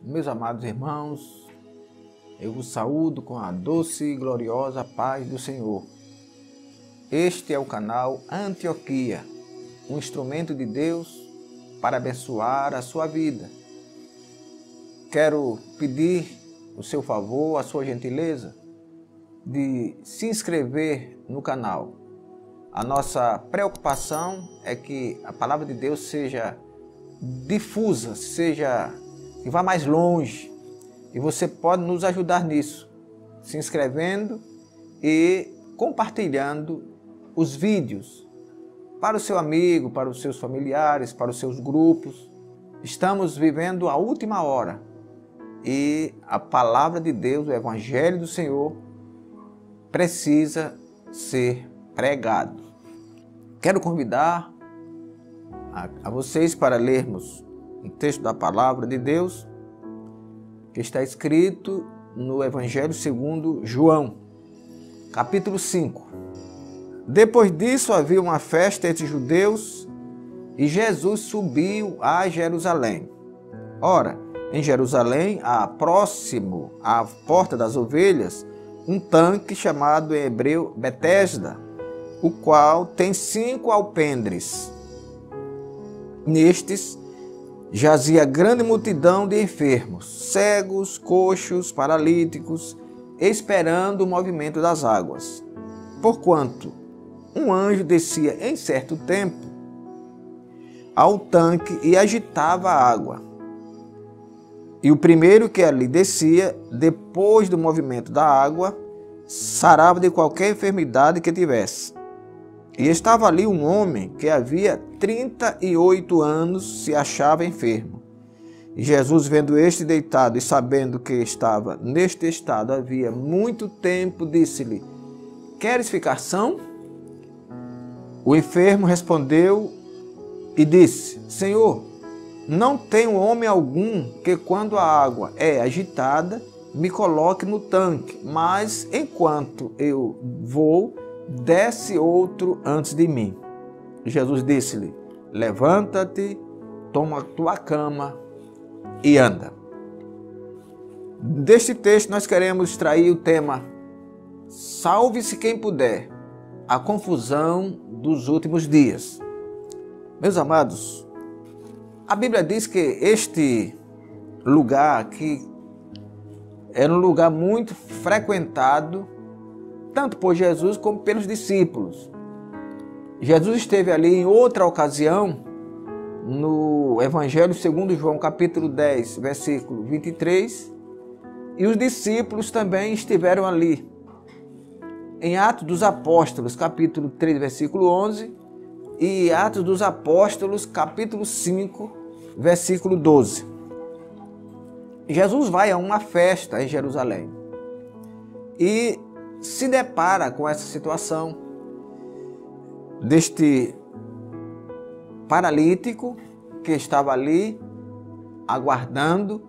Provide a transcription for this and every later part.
Meus amados irmãos, eu vos saúdo com a doce e gloriosa paz do Senhor. Este é o canal Antioquia, um instrumento de Deus para abençoar a sua vida. Quero pedir o seu favor, a sua gentileza, de se inscrever no canal. A nossa preocupação é que a palavra de Deus seja difusa, que vá mais longe. E você pode nos ajudar nisso, se inscrevendo e compartilhando os vídeos para o seu amigo, para os seus familiares, para os seus grupos. Estamos vivendo a última hora e a palavra de Deus, o Evangelho do Senhor, precisa ser pregado. Quero convidar a vocês para lermos um texto da palavra de Deus que está escrito no Evangelho segundo João, capítulo 5. Depois disso havia uma festa entre judeus e Jesus subiu a Jerusalém. Ora, em Jerusalém, próximo à porta das ovelhas, um tanque chamado em hebreu Betesda, o qual tem 5 alpendres. Nestes jazia grande multidão de enfermos, cegos, coxos, paralíticos, esperando o movimento das águas. Porquanto um anjo descia em certo tempo ao tanque e agitava a água. E o primeiro que ali descia, depois do movimento da água, sarava de qualquer enfermidade que tivesse. E estava ali um homem que havia 38 anos se achava enfermo. E Jesus, vendo este deitado e sabendo que estava neste estado havia muito tempo, disse-lhe: Queres ficar são? O enfermo respondeu e disse: Senhor, não tenho homem algum que, quando a água é agitada, me coloque no tanque, mas enquanto eu vou, desce outro antes de mim. Jesus disse-lhe: Levanta-te, toma a tua cama e anda. Deste texto nós queremos extrair o tema: Salve-se quem puder, a confusão dos últimos dias. Meus amados, a Bíblia diz que este lugar aqui era um lugar muito frequentado tanto por Jesus como pelos discípulos. Jesus esteve ali em outra ocasião, no Evangelho segundo João, capítulo 10, versículo 23, e os discípulos também estiveram ali. Em Atos dos Apóstolos, capítulo 3, versículo 11, e Atos dos Apóstolos, capítulo 5, versículo 12. Jesus vai a uma festa em Jerusalém e se depara com essa situação deste paralítico que estava ali aguardando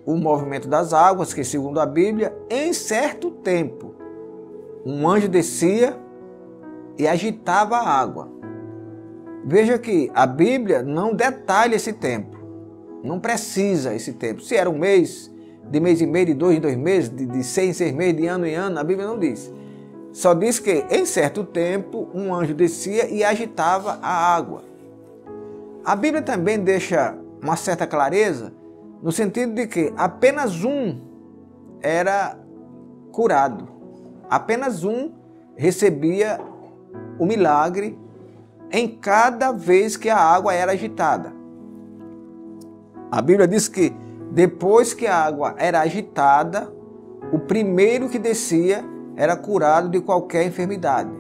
o movimento das águas, que segundo a Bíblia, em certo tempo, um anjo descia e agitava a água. Veja que a Bíblia não detalha esse tempo, não precisa esse tempo. Se era um mês, de mês em mês, de 2 em 2 meses, de 6 em 6 meses, de ano em ano, a Bíblia não diz. Só diz que em certo tempo um anjo descia e agitava a água. A Bíblia também deixa uma certa clareza no sentido de que apenas um era curado. Apenas um recebia o milagre em cada vez que a água era agitada. A Bíblia diz que depois que a água era agitada, o primeiro que descia era curado de qualquer enfermidade.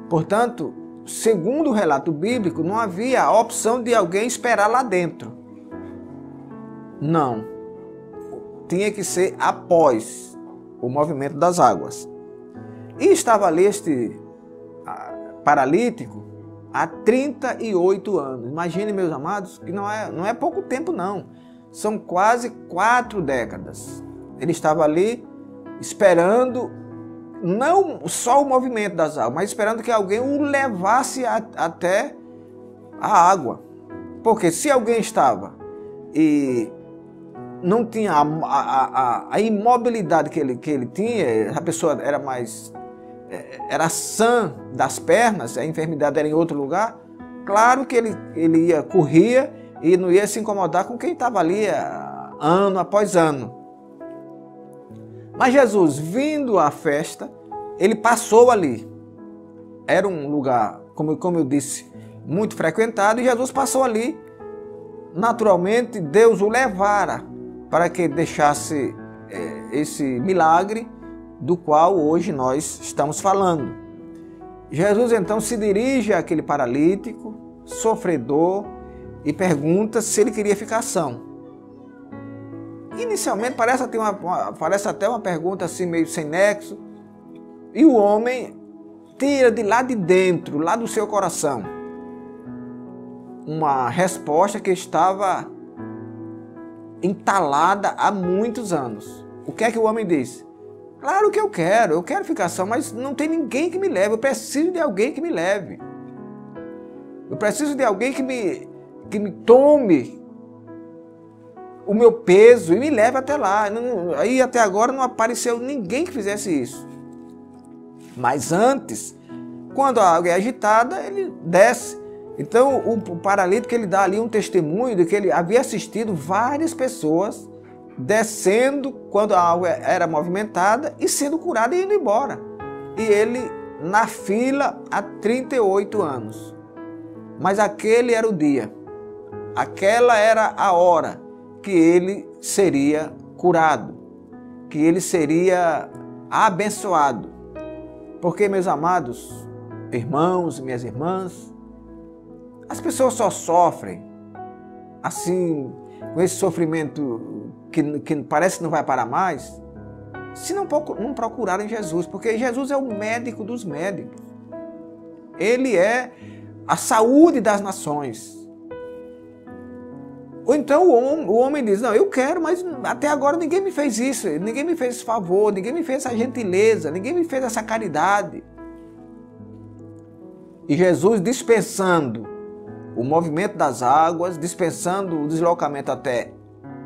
Portanto, segundo o relato bíblico, não havia a opção de alguém esperar lá dentro. Não. Tinha que ser após o movimento das águas. E estava ali este paralítico há 38 anos. Imagine, meus amados, que não é pouco tempo, não. São quase 4 décadas. Ele estava ali esperando, não só o movimento das águas, mas esperando que alguém o levasse até a água. Porque se alguém estava e não tinha a imobilidade que ele tinha, a pessoa era sã das pernas, a enfermidade era em outro lugar, claro que ele corria e não ia se incomodar com quem estava ali ano após ano. Mas Jesus, vindo à festa, ele passou ali. Era um lugar, como eu disse, muito frequentado, e Jesus passou ali. Naturalmente, Deus o levara para que deixasse esse milagre do qual hoje nós estamos falando. Jesus então se dirige àquele paralítico, sofredor, e pergunta se ele queria ficar são. Inicialmente parece até uma pergunta assim meio sem nexo, e o homem tira de lá de dentro, lá do seu coração, uma resposta que estava entalada há muitos anos. O que é que o homem disse? Claro que eu quero ficar são, mas não tem ninguém que me leve, eu preciso de alguém que me leve. Eu preciso de alguém que me tome o meu peso e me leve até lá. Aí até agora não apareceu ninguém que fizesse isso. Mas antes, quando a água é agitada, ele desce. Então o paralítico, ele dá ali um testemunho de que ele havia assistido várias pessoas descendo quando a água era movimentada e sendo curado e indo embora. E ele na fila há 38 anos. Mas aquele era o dia, aquela era a hora que ele seria curado, que ele seria abençoado. Porque, meus amados irmãos e minhas irmãs, as pessoas só sofrem assim, com esse sofrimento que parece que não vai parar mais, se não procurarem Jesus, porque Jesus é o médico dos médicos. Ele é a saúde das nações. Ou então o homem diz, não, eu quero, mas até agora ninguém me fez isso, ninguém me fez esse favor, ninguém me fez essa gentileza, ninguém me fez essa caridade. E Jesus, dispensando o movimento das águas, dispensando o deslocamento até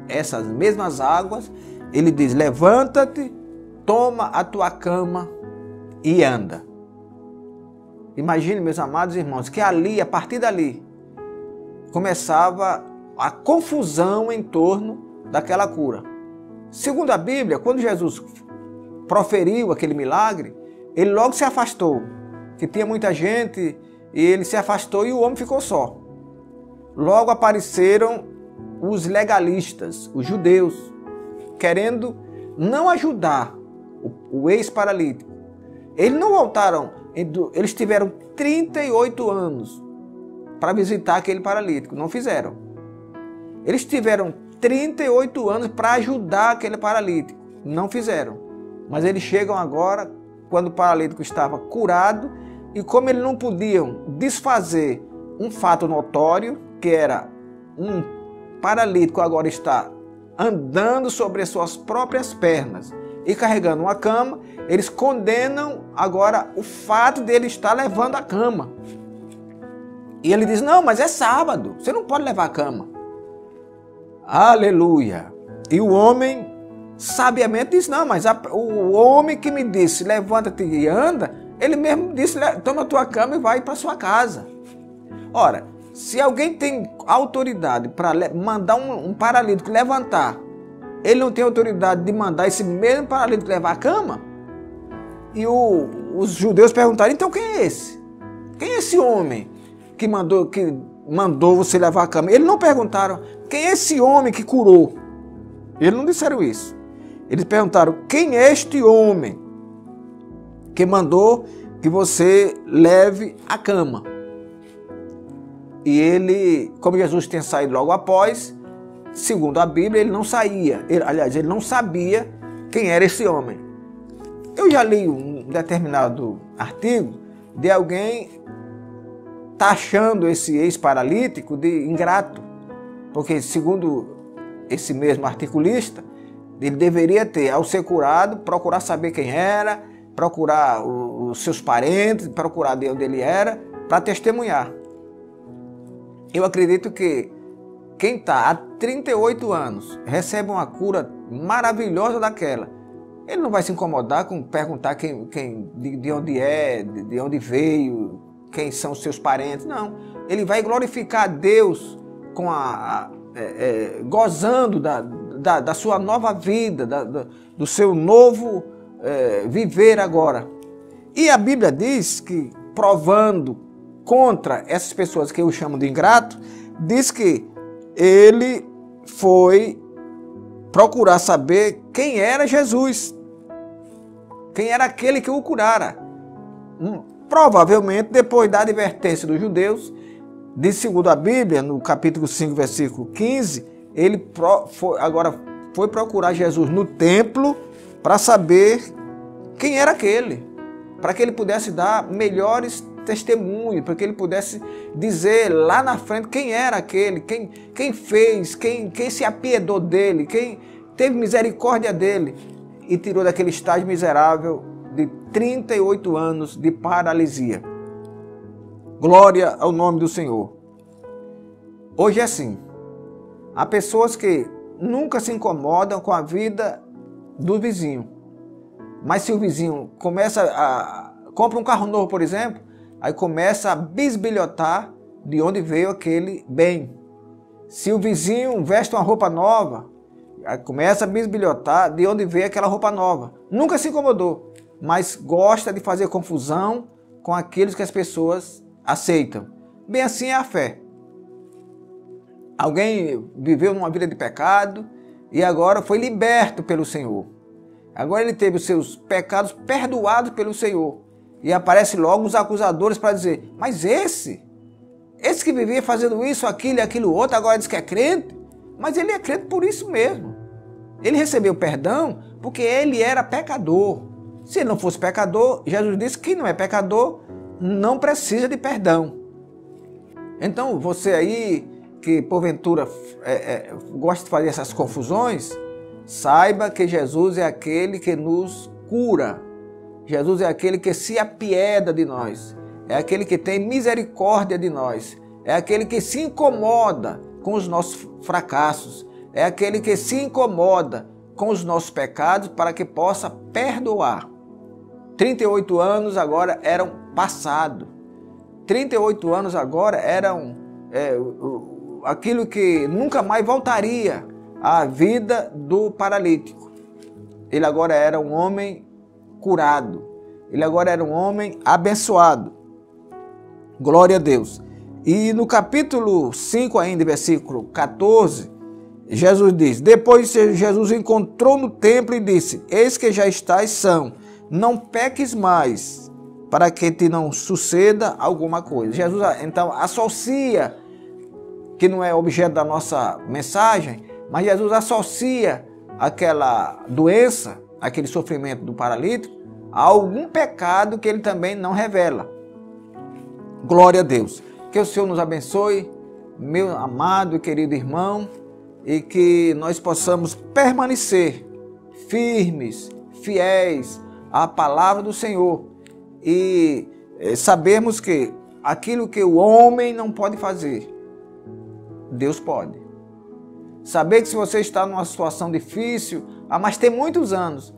essas mesmas águas, ele diz, levanta-te, toma a tua cama e anda. Imagine, meus amados irmãos, que ali, a partir dali, começava a confusão em torno daquela cura. Segundo a Bíblia, quando Jesus proferiu aquele milagre, ele logo se afastou, que tinha muita gente, e ele se afastou e o homem ficou só. Logo apareceram os legalistas, os judeus, querendo não ajudar o ex-paralítico. Eles não voltaram, eles tiveram 38 anos para visitar aquele paralítico, não fizeram. Eles tiveram 38 anos para ajudar aquele paralítico, não fizeram. Mas eles chegam agora, quando o paralítico estava curado, e como eles não podiam desfazer um fato notório, que era um paralítico agora está andando sobre as suas próprias pernas e carregando uma cama, eles condenam agora o fato dele estar levando a cama. E ele diz, não, mas é sábado, você não pode levar a cama. Aleluia! E o homem sabiamente diz, não, mas o homem que me disse, levanta-te e anda, ele mesmo disse, toma a tua cama e vai para sua casa. Ora, se alguém tem autoridade para mandar um paralítico levantar, ele não tem autoridade de mandar esse mesmo paralítico levar a cama? E os judeus perguntaram, então quem é esse? Quem é esse homem que mandou você levar a cama? Eles não perguntaram, quem é esse homem que curou? Eles não disseram isso. Eles perguntaram, quem é este homem que mandou que você leve a cama? E ele, como Jesus tinha saído logo após, segundo a Bíblia, ele não saía. Ele não sabia quem era esse homem. Eu já li um determinado artigo de alguém taxando esse ex-paralítico de ingrato. Porque, segundo esse mesmo articulista, ele deveria ter, ao ser curado, procurar saber quem era, procurar os seus parentes, procurar de onde ele era, para testemunhar. Eu acredito que quem está há 38 anos, recebe uma cura maravilhosa daquela, ele não vai se incomodar com perguntar de onde é, de onde veio, quem são os seus parentes, não. Ele vai glorificar a Deus com gozando da sua nova vida, do seu novo viver agora. E a Bíblia diz que, provando contra essas pessoas que eu chamo de ingrato, diz que ele foi procurar saber quem era Jesus, quem era aquele que o curara. Provavelmente, depois da advertência dos judeus, de segundo a Bíblia, no capítulo 5, versículo 15, ele foi procurar Jesus no templo para saber quem era aquele, para que ele pudesse dar melhores testemunhos, para que ele pudesse dizer lá na frente quem era aquele, quem fez, quem se apiedou dele, quem teve misericórdia dele e tirou daquele estágio miserável de 38 anos de paralisia. Glória ao nome do Senhor. Hoje é assim. Há pessoas que nunca se incomodam com a vida do vizinho. Mas se o vizinho compra um carro novo, por exemplo, aí começa a bisbilhotar de onde veio aquele bem. Se o vizinho veste uma roupa nova, aí começa a bisbilhotar de onde veio aquela roupa nova. Nunca se incomodou, mas gosta de fazer confusão com aqueles que as pessoas aceitam. Bem assim é a fé. Alguém viveu numa vida de pecado e agora foi liberto pelo Senhor. Agora ele teve os seus pecados perdoados pelo Senhor. E aparece logo os acusadores para dizer, mas esse que vivia fazendo isso, aquilo e aquilo outro, agora diz que é crente? Mas ele é crente por isso mesmo. Ele recebeu perdão porque ele era pecador. Se ele não fosse pecador, Jesus disse que quem não é pecador não precisa de perdão. Então você aí que porventura gosta de fazer essas confusões, saiba que Jesus é aquele que nos cura. Jesus é aquele que se apieda de nós. É aquele que tem misericórdia de nós. É aquele que se incomoda com os nossos fracassos. É aquele que se incomoda com os nossos pecados para que possa perdoar. 38 anos agora eram passado. 38 anos agora eram aquilo que nunca mais voltaria à vida do paralítico. Ele agora era um homem curado. Ele agora era um homem abençoado. Glória a Deus. E no capítulo 5 ainda, versículo 14, Jesus diz, depois Jesus encontrou no templo e disse, eis que já estás são, não peques mais, para que te não suceda alguma coisa. Jesus então associa, que não é objeto da nossa mensagem, mas Jesus associa aquela doença, aquele sofrimento do paralítico, a algum pecado que ele também não revela. Glória a Deus. Que o Senhor nos abençoe, meu amado e querido irmão, e que nós possamos permanecer firmes, fiéis à palavra do Senhor e sabermos que aquilo que o homem não pode fazer, Deus pode. Saber que se você está numa situação difícil, mas tem muitos anos,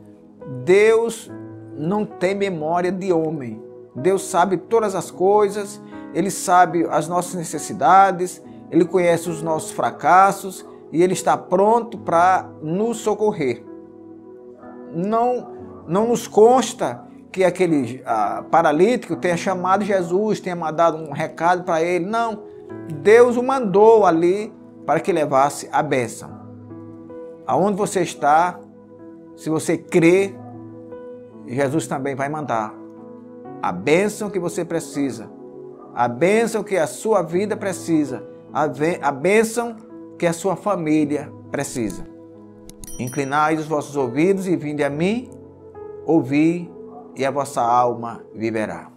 Deus não tem memória de homem. Deus sabe todas as coisas, Ele sabe as nossas necessidades, Ele conhece os nossos fracassos e Ele está pronto para nos socorrer. Não nos consta que aquele paralítico tenha chamado Jesus, tenha mandado um recado para ele. Não, Deus o mandou ali para que levasse a bênção. Aonde você está, se você crê, Jesus também vai mandar a bênção que você precisa, a bênção que a sua vida precisa, a bênção que a sua família precisa. Inclinai os vossos ouvidos e vinde a mim, ouvi, e a vossa alma viverá.